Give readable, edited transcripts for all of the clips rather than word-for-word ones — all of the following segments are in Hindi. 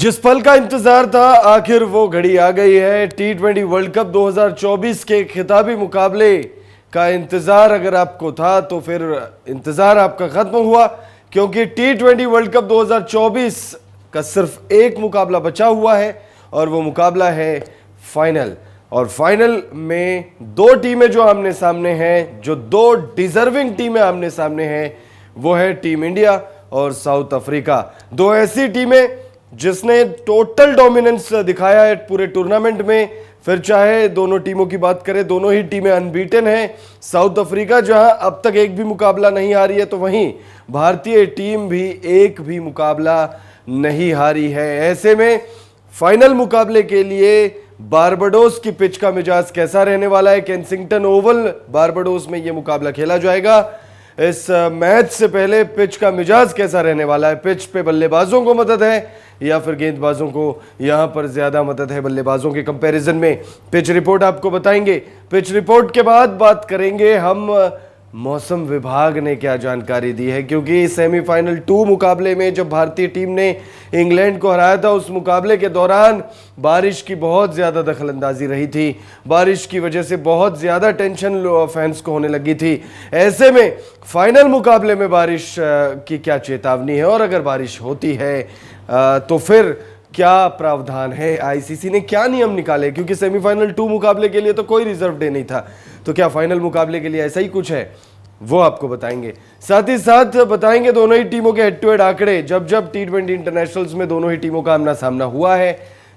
जिस पल का इंतजार था आखिर वो घड़ी आ गई है। T20 वर्ल्ड कप 2024 के खिताबी मुकाबले का इंतजार अगर आपको था तो फिर इंतजार आपका खत्म हुआ, क्योंकि T20 वर्ल्ड कप 2024 का सिर्फ एक मुकाबला बचा हुआ है और वो मुकाबला है फाइनल। और फाइनल में दो टीमें जो आमने सामने हैं, जो दो डिजर्विंग टीमें आमने सामने हैं, वो है टीम इंडिया और साउथ अफ्रीका। दो ऐसी टीमें जिसने टोटल डोमिनेंस दिखाया है पूरे टूर्नामेंट में। फिर चाहे दोनों टीमों की बात करें, दोनों ही टीमें अनबीटन हैं। साउथ अफ्रीका जहां अब तक एक भी मुकाबला नहीं हारी है, तो वहीं भारतीय टीम भी एक भी मुकाबला नहीं हारी है। ऐसे में फाइनल मुकाबले के लिए बारबाडोस की पिच का मिजाज कैसा रहने वाला है? केंसिंगटन ओवल बारबाडोस में यह मुकाबला खेला जाएगा। इस मैच से पहले पिच का मिजाज कैसा रहने वाला है? पिच पे बल्लेबाजों को मदद है या फिर गेंदबाजों को यहां पर ज्यादा मदद है बल्लेबाजों के कंपैरिजन में? पिच रिपोर्ट आपको बताएंगे। पिच रिपोर्ट के बाद बात करेंगे हम मौसम विभाग ने क्या जानकारी दी है, क्योंकि सेमीफाइनल 2 मुकाबले में जब भारतीय टीम ने इंग्लैंड को हराया था, उस मुकाबले के दौरान बारिश की बहुत ज़्यादा दखलंदाजी रही थी। बारिश की वजह से बहुत ज़्यादा टेंशन फैंस को होने लगी थी। ऐसे में फाइनल मुकाबले में बारिश की क्या चेतावनी है और अगर बारिश होती है तो फिर क्या प्रावधान है? आईसीसी ने क्या नियम निकाले, क्योंकि सेमीफाइनल 2 मुकाबले के लिए तो कोई रिजर्व डे नहीं था, तो क्या फाइनल मुकाबले के लिए ऐसा ही कुछ है? वो आपको बताएंगे। साथ ही साथ बताएंगे दोनों ही टीमों के हेड टू हेड आंकड़े। जब जब T20 इंटरनेशनल्स में दोनों ही टीमों का आमना सामना हुआ है,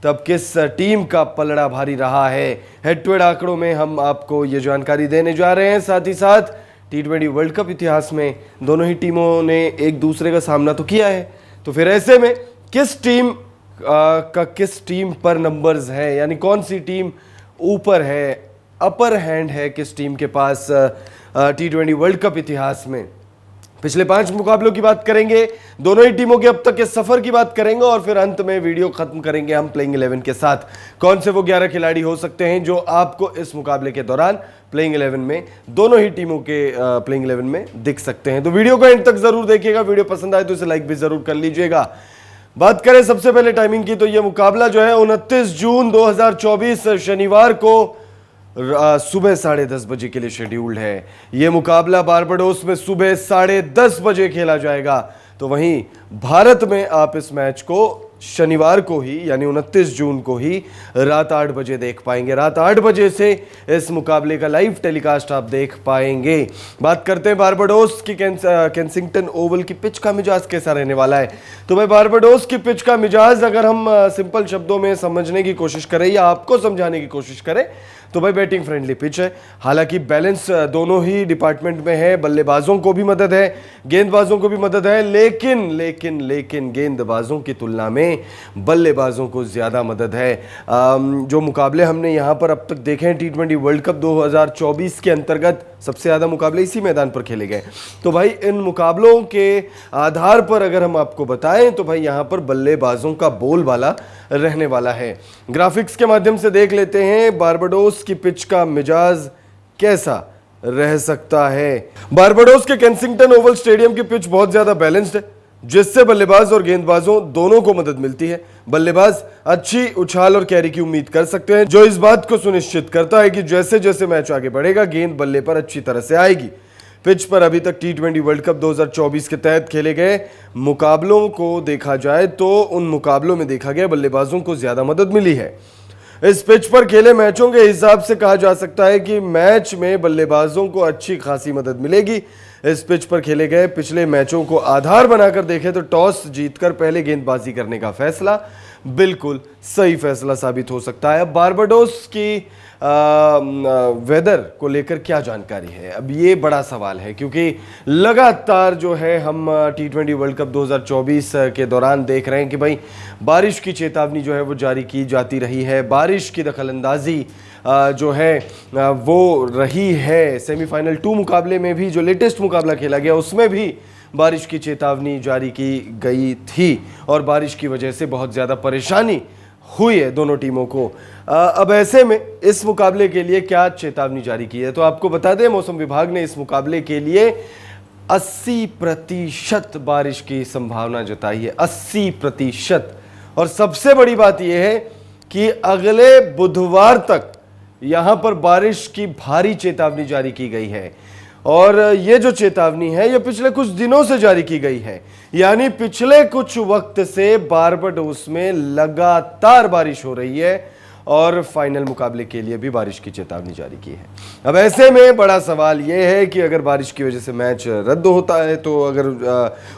तब किस टीम का पलड़ा भारी रहा है? हेड टू हेड आंकड़ों में हम आपको ये जानकारी देने जा रहे हैं। साथ ही साथ T20 वर्ल्ड कप इतिहास में दोनों ही टीमों ने एक दूसरे का सामना तो किया है, तो फिर ऐसे में किस टीम का किस टीम पर नंबर्स है, यानी कौन सी टीम ऊपर है, अपर हैंड है किस टीम के पास T20 वर्ल्ड कप इतिहास में? पिछले 5 मुकाबलों की बात करेंगे, दोनों ही टीमों के अब तक के सफर की बात करेंगे और फिर अंत में वीडियो खत्म करेंगे हम प्लेइंग 11 के साथ। कौन से वो 11 खिलाड़ी हो सकते हैं जो आपको इस मुकाबले के दौरान प्लेइंग 11 में, दोनों ही टीमों के प्लेइंग 11 में दिख सकते हैं। तो वीडियो को एंड तक जरूर देखिएगा। वीडियो पसंद आए तो इसे लाइक भी जरूर कर लीजिएगा। बात करें सबसे पहले टाइमिंग की, तो यह मुकाबला जो है 29 जून 2024 शनिवार को सुबह 10:30 बजे के लिए शेड्यूल्ड है। यह मुकाबला बारबाडोस में सुबह 10:30 बजे खेला जाएगा। तो वहीं भारत में आप इस मैच को शनिवार को ही, यानी 29 जून को ही रात 8 बजे देख पाएंगे। रात 8 बजे से इस मुकाबले का लाइव टेलीकास्ट आप देख पाएंगे। बात करते हैं बारबाडोस की केंसिंगटन ओवल की पिच का मिजाज कैसा रहने वाला है। तो भाई बारबाडोस की पिच का मिजाज अगर हम सिंपल शब्दों में समझने की कोशिश करें या आपको समझाने की कोशिश करें, तो भाई बैटिंग फ्रेंडली पिच है। हालांकि बैलेंस दोनों ही डिपार्टमेंट में है, बल्लेबाजों को भी मदद है, गेंदबाजों को भी मदद है, लेकिन गेंदबाजों की तुलना में बल्लेबाजों को ज्यादा मदद है। जो मुकाबले हमने यहां पर अब तक देखे हैं T20 वर्ल्ड कप 2024 के अंतर्गत, सबसे ज्यादा मुकाबले इसी मैदान पर खेले गए। तो भाई इन मुकाबलों के आधार पर अगर हम आपको बताएं तो भाई यहां पर बल्लेबाजों का बोलबाला रहने वाला है। ग्राफिक्स के माध्यम से देख लेते हैं बारबाडोस की पिच का मिजाज कैसा रह सकता है। बारबाडोस के केंसिंगटन ओवल स्टेडियम की पिच बहुत ज्यादा बैलेंस्ड है, जिससे बल्लेबाज और गेंदबाजों दोनों को मदद मिलती है। बल्लेबाज अच्छी उछाल और कैरी की उम्मीद कर सकते हैं, जो इस बात को सुनिश्चित करता है कि जैसे जैसे मैच आगे बढ़ेगा गेंद बल्ले पर अच्छी तरह से आएगी। पिच पर अभी तक T20 वर्ल्ड कप 2024 के तहत खेले गए मुकाबलों को देखा जाए तो उन मुकाबलों में देखा गया बल्लेबाजों को ज्यादा मदद मिली है। इस पिच पर खेले मैचों के हिसाब से कहा जा सकता है कि मैच में बल्लेबाजों को अच्छी खासी मदद मिलेगी। इस पिच पर खेले गए पिछले मैचों को आधार बनाकर देखें तो टॉस जीतकर पहले गेंदबाजी करने का फैसला बिल्कुल सही फैसला साबित हो सकता है। बारबाडोस की वेदर को लेकर क्या जानकारी है, अब ये बड़ा सवाल है, क्योंकि लगातार जो है हम T20 वर्ल्ड कप 2024 के दौरान देख रहे हैं कि भाई बारिश की चेतावनी जो है वो जारी की जाती रही है। बारिश की दखलंदाजी जो है वो रही है। सेमीफाइनल 2 मुकाबले में भी, जो लेटेस्ट मुकाबला खेला गया, उसमें भी बारिश की चेतावनी जारी की गई थी और बारिश की वजह से बहुत ज़्यादा परेशानी हुई है दोनों टीमों को। अब ऐसे में इस मुकाबले के लिए क्या चेतावनी जारी की है, तो आपको बता दें मौसम विभाग ने इस मुकाबले के लिए 80% बारिश की संभावना जताई है। 80%। और सबसे बड़ी बात यह है कि अगले बुधवार तक यहां पर बारिश की भारी चेतावनी जारी की गई है। और ये जो चेतावनी है ये पिछले कुछ दिनों से जारी की गई है, यानी पिछले कुछ वक्त से बारबाडोस में लगातार बारिश हो रही है और फाइनल मुकाबले के लिए भी बारिश की चेतावनी जारी की है। अब ऐसे में बड़ा सवाल यह है कि अगर बारिश की वजह से मैच रद्द होता है, तो अगर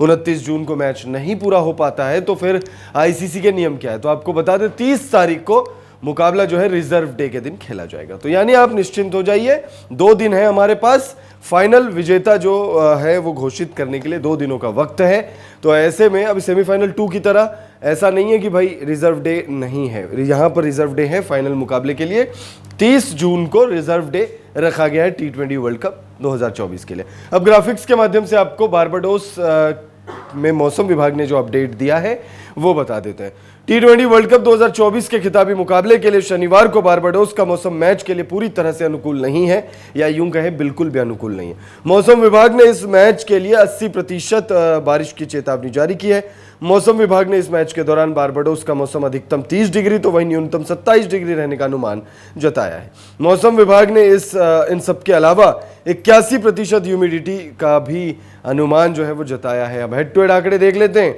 29 जून को मैच नहीं पूरा हो पाता है तो फिर आईसीसी के नियम क्या है। तो आपको बता दें 30 तारीख को मुकाबला जो है रिजर्व डे के दिन खेला जाएगा। तो यानी आप निश्चिंत हो जाइए, 2 दिन है हमारे पास, फाइनल विजेता जो है वो घोषित करने के लिए 2 दिनों का वक्त है। तो ऐसे में अब सेमीफाइनल 2 की तरह ऐसा नहीं है कि भाई रिजर्व डे नहीं है, यहाँ पर रिजर्व डे है फाइनल मुकाबले के लिए। 30 जून को रिजर्व डे रखा गया है T20 वर्ल्ड कप 2024 के लिए। अब ग्राफिक्स के माध्यम से आपको बारबाडोस में मौसम विभाग ने जो अपडेट दिया है वो बता देते हैं। T20 वर्ल्ड कप 2024 के खिताबी मुकाबले के लिए शनिवार को बारबाडोस का मौसम मैच के लिए पूरी तरह से अनुकूल नहीं है, या यूं कहें बिल्कुल भी अनुकूल नहीं है। मौसम विभाग ने इस मैच के लिए 80% बारिश की चेतावनी जारी की है। मौसम विभाग ने इस मैच के दौरान बारबाडोस का मौसम अधिकतम 30 डिग्री तो वहीं न्यूनतम 27 डिग्री रहने का अनुमान जताया है। मौसम विभाग ने इन सब के अलावा 81% ह्यूमिडिटी का भी अनुमान जो है वो जताया है। अब हेड टू हेड आंकड़े देख लेते हैं।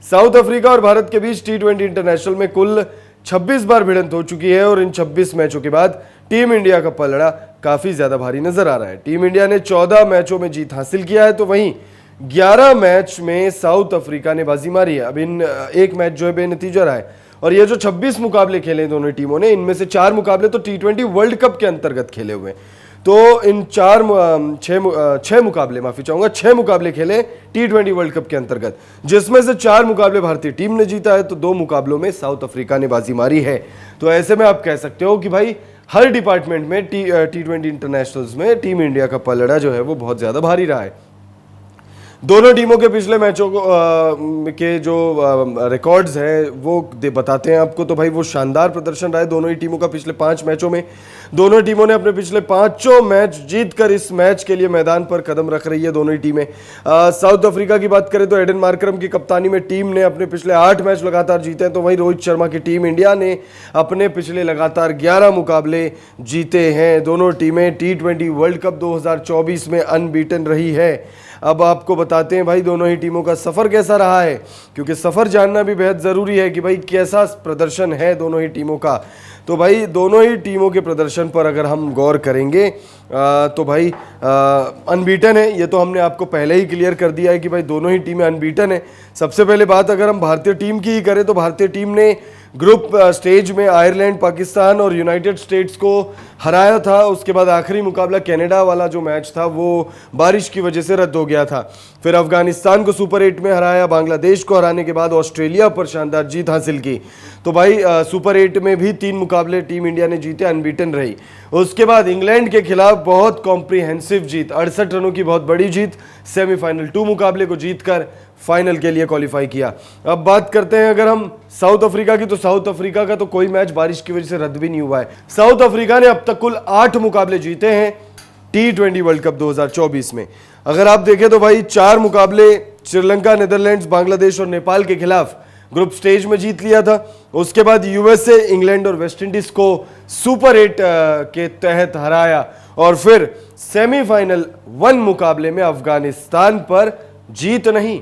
साउथ अफ्रीका और भारत के बीच T20 इंटरनेशनल में कुल 26 बार भिड़ंत हो चुकी है और इन 26 मैचों के बाद टीम इंडिया का पलड़ा काफी ज्यादा भारी नजर आ रहा है। टीम इंडिया ने 14 मैचों में जीत हासिल किया है, तो वहीं 11 मैच में साउथ अफ्रीका ने बाजी मारी है। अब इन एक मैच जो है बेनतीजा रहा है। और ये जो 26 मुकाबले खेले दोनों टीमों ने, इनमें से 4 मुकाबले तो T20 वर्ल्ड कप के अंतर्गत खेले हुए। तो इन 6 मुकाबले, माफी चाहूंगा, 6 मुकाबले खेले T20 वर्ल्ड कप के अंतर्गत, जिसमें से 4 मुकाबले भारतीय टीम ने जीता है, तो 2 मुकाबलों में साउथ अफ्रीका ने बाजी मारी है। तो ऐसे में आप कह सकते हो कि भाई हर डिपार्टमेंट में T20 इंटरनेशनल्स में टीम इंडिया का पलड़ा जो है वो बहुत ज्यादा भारी रहा है। दोनों टीमों के पिछले मैचों के जो रिकॉर्ड्स हैं वो बताते हैं आपको। तो भाई वो शानदार प्रदर्शन रहा है दोनों ही टीमों का पिछले 5 मैचों में। दोनों टीमों ने अपने पिछले 5 मैच जीतकर इस मैच के लिए मैदान पर कदम रख रही है दोनों ही टीमें। साउथ अफ्रीका की बात करें तो एडन मार्करम की कप्तानी में टीम ने अपने पिछले 8 मैच लगातार जीते हैं, तो वहीं रोहित शर्मा की टीम इंडिया ने अपने पिछले लगातार 11 मुकाबले जीते हैं। दोनों टीमें T20 वर्ल्ड कप 2024 में अनबीटन रही है। अब आपको बताते हैं भाई दोनों ही टीमों का सफर कैसा रहा है, क्योंकि सफर जानना भी बेहद जरूरी है कि भाई कैसा प्रदर्शन है दोनों ही टीमों का। तो भाई दोनों ही टीमों के प्रदर्शन पर अगर हम गौर करेंगे तो भाई अनबीटन है, ये तो हमने आपको पहले ही क्लियर कर दिया है कि भाई दोनों ही टीमें अनबीटन है। सबसे पहले बात अगर हम भारतीय टीम की ही करें तो भारतीय टीम ने ग्रुप स्टेज में आयरलैंड, पाकिस्तान और यूनाइटेड स्टेट्स को हराया था। उसके बाद आखिरी मुकाबला कनाडा वाला जो मैच था वो बारिश की वजह से रद्द हो गया था। फिर अफगानिस्तान को सुपर 8 में हराया, बांग्लादेश को हराने के बाद ऑस्ट्रेलिया पर शानदार जीत हासिल की। तो भाई सुपर 8 में भी 3 मुकाबले टीम इंडिया ने जीते, अनबीटन रही। उसके बाद इंग्लैंड के खिलाफ बहुत कॉम्प्रिहेंसिव जीत, 68 रनों की बहुत बड़ी जीत, सेमीफाइनल 2 मुकाबले को जीतकर फाइनल के लिए क्वालिफाई किया। अब बात करते हैं अगर हम साउथ अफ्रीका की, तो साउथ अफ्रीका का तो कोई मैच बारिश की वजह से रद्द भी नहीं हुआ है। साउथ अफ्रीका ने अब तक कुल 8 मुकाबले जीते हैं T20 वर्ल्ड कप 2024 में। अगर आप देखें तो भाई 4 मुकाबले श्रीलंका, नीदरलैंड्स, बांग्लादेश और नेपाल के खिलाफ ग्रुप स्टेज में जीत लिया था। उसके बाद यूएसए, इंग्लैंड और वेस्टइंडीज को सुपर 8 के तहत हराया और फिर सेमीफाइनल 1 मुकाबले में अफगानिस्तान पर जीत नहीं,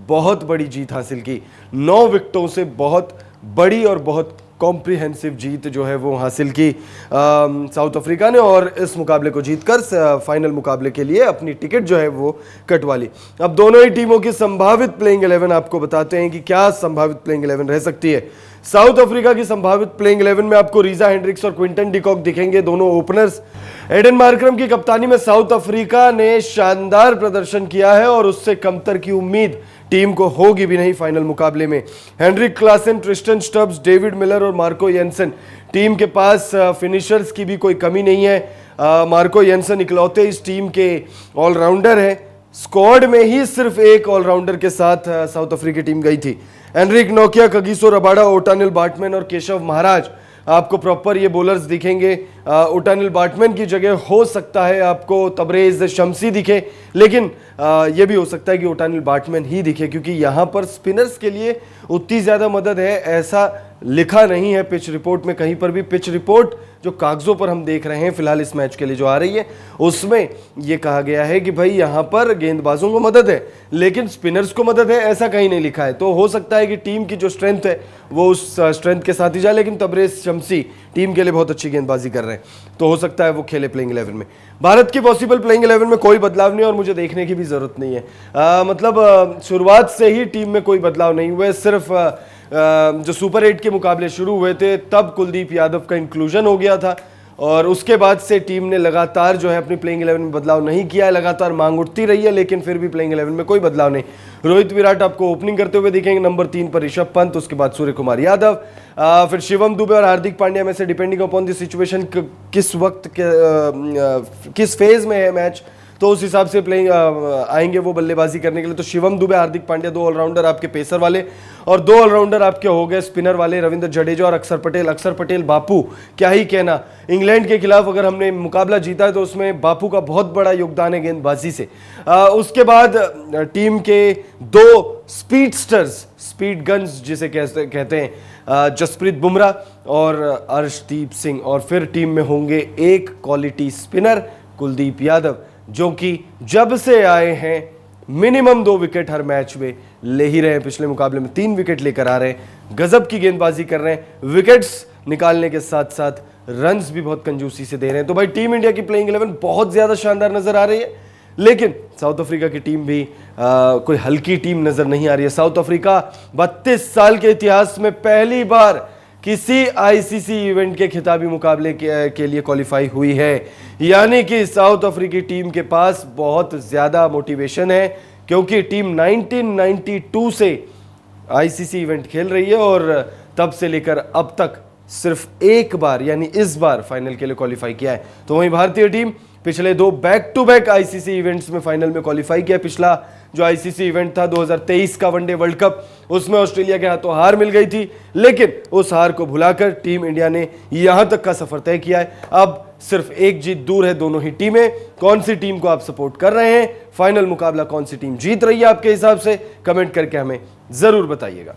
बहुत बड़ी जीत हासिल की। 9 विकेटों से बहुत बड़ी और बहुत कॉम्प्रिहेंसिव जीत जो है वो हासिल की साउथ अफ्रीका ने, और इस मुकाबले को जीतकर फाइनल मुकाबले के लिए अपनी टिकट जो है वो कटवा ली। अब दोनों ही टीमों की संभावित प्लेइंग 11 आपको बताते हैं कि क्या संभावित प्लेइंग 11 रह सकती है। साउथ अफ्रीका की संभावित प्लेइंग 11 में आपको रीजा हेंड्रिक्स और क्विंटन डिकॉक दिखेंगे, दोनों ओपनर्स। एडन मार्करम की कप्तानी में साउथ अफ्रीका ने शानदार प्रदर्शन किया है और उससे कमतर की उम्मीद टीम को होगी भी नहीं फाइनल मुकाबले में। Heinrich Klaasen, Tristan Stubbs, David Miller और मार्को येंसन, टीम के पास फिनिशर्स की भी कोई कमी नहीं है। मार्को येंसन इकलौते इस टीम के ऑलराउंडर है। स्क्वाड में ही सिर्फ एक ऑलराउंडर के साथ साउथ अफ्रीकी टीम गई थी। एनरिक नोकिया, कगिसो रबाडा, ओटानिल बाटमैन और केशव महाराज आपको प्रॉपर ये बॉलर्स दिखेंगे। ओटानिल बाटमैन की जगह हो सकता है आपको तबरेज शम्सी दिखे, लेकिन ये भी हो सकता है कि ओटानिल बाटमैन ही दिखे, क्योंकि यहाँ पर स्पिनर्स के लिए उतनी ज़्यादा मदद है ऐसा लिखा नहीं है पिच रिपोर्ट में कहीं पर भी। पिच रिपोर्ट जो कागजों पर हम देख रहे हैं फिलहाल इस मैच के लिए जो आ रही है, उसमें यह कहा गया है कि भाई यहाँ पर गेंदबाजों को मदद है लेकिन स्पिनर्स को मदद है, ऐसा कहीं नहीं लिखा है। तो हो सकता है कि टीम की जो स्ट्रेंथ है वो उस स्ट्रेंथ के साथ ही जाए, लेकिन तबरेज शम्सी टीम के लिए बहुत अच्छी गेंदबाजी कर रहे हैं, तो हो सकता है वो खेले प्लेइंग 11 में। भारत की पॉसिबल प्लेइंग 11 में कोई बदलाव नहीं और मुझे देखने की भी जरूरत नहीं है। मतलब शुरुआत से ही टीम में कोई बदलाव नहीं हुए, सिर्फ जो सुपर 8 के मुकाबले शुरू हुए थे तब कुलदीप यादव का इंक्लूजन हो गया था और उसके बाद से टीम ने लगातार जो है अपनी प्लेइंग 11 में बदलाव नहीं किया है। लगातार मांग उठती रही है लेकिन फिर भी प्लेइंग 11 में कोई बदलाव नहीं। रोहित विराट आपको ओपनिंग करते हुए दिखेंगे, नंबर 3 पर ऋषभ पंत, उसके बाद सूर्य कुमार यादव, फिर शिवम दुबे और हार्दिक पांड्या में से डिपेंडिंग अपॉन द सिचुएशन किस वक्त किस फेज में है मैच तो उस हिसाब से प्लेइंग आएंगे वो बल्लेबाजी करने के लिए। तो शिवम दुबे, हार्दिक पांड्या 2 ऑलराउंडर आपके पेसर वाले और 2 ऑलराउंडर आपके हो गए स्पिनर वाले रविंद्र जडेजा और अक्षर पटेल। अक्षर पटेल बापू क्या ही कहना, इंग्लैंड के खिलाफ अगर हमने मुकाबला जीता है तो उसमें बापू का बहुत बड़ा योगदान है गेंदबाजी से। उसके बाद टीम के 2 स्पीडस्टर्स, स्पीड गन्स जिसे कहते हैं, जसप्रीत बुमराह और अर्शदीप सिंह, और फिर टीम में होंगे एक क्वालिटी स्पिनर कुलदीप यादव जो कि जब से आए हैं मिनिमम 2 विकेट हर मैच में ले ही रहे हैं। पिछले मुकाबले में 3 विकेट लेकर आ रहे हैं, गजब की गेंदबाजी कर रहे हैं, विकेट्स निकालने के साथ साथ रन्स भी बहुत कंजूसी से दे रहे हैं। तो भाई टीम इंडिया की प्लेइंग 11 बहुत ज्यादा शानदार नजर आ रही है, लेकिन साउथ अफ्रीका की टीम भी कोई हल्की टीम नजर नहीं आ रही है। साउथ अफ्रीका 32 साल के इतिहास में पहली बार किसी आईसीसी इवेंट के खिताबी मुकाबले के लिए क्वालिफाई हुई है, यानी कि साउथ अफ्रीकी टीम के पास बहुत ज्यादा मोटिवेशन है, क्योंकि टीम 1992 से आईसीसी इवेंट खेल रही है और तब से लेकर अब तक सिर्फ एक बार यानी इस बार फाइनल के लिए क्वालिफाई किया है। तो वहीं भारतीय टीम पिछले 2 back to back ICC events में फाइनल में क्वालिफाई किया। पिछला जो आईसीसी इवेंट था 2023 का वनडे वर्ल्ड कप, उसमें ऑस्ट्रेलिया के हाथों हार मिल गई थी, लेकिन उस हार को भुलाकर टीम इंडिया ने यहां तक का सफर तय किया है। अब सिर्फ एक जीत दूर है दोनों ही टीमें। कौन सी टीम को आप सपोर्ट कर रहे हैं, फाइनल मुकाबला कौन सी टीम जीत रही है आपके हिसाब से, कमेंट करके हमें जरूर बताइएगा।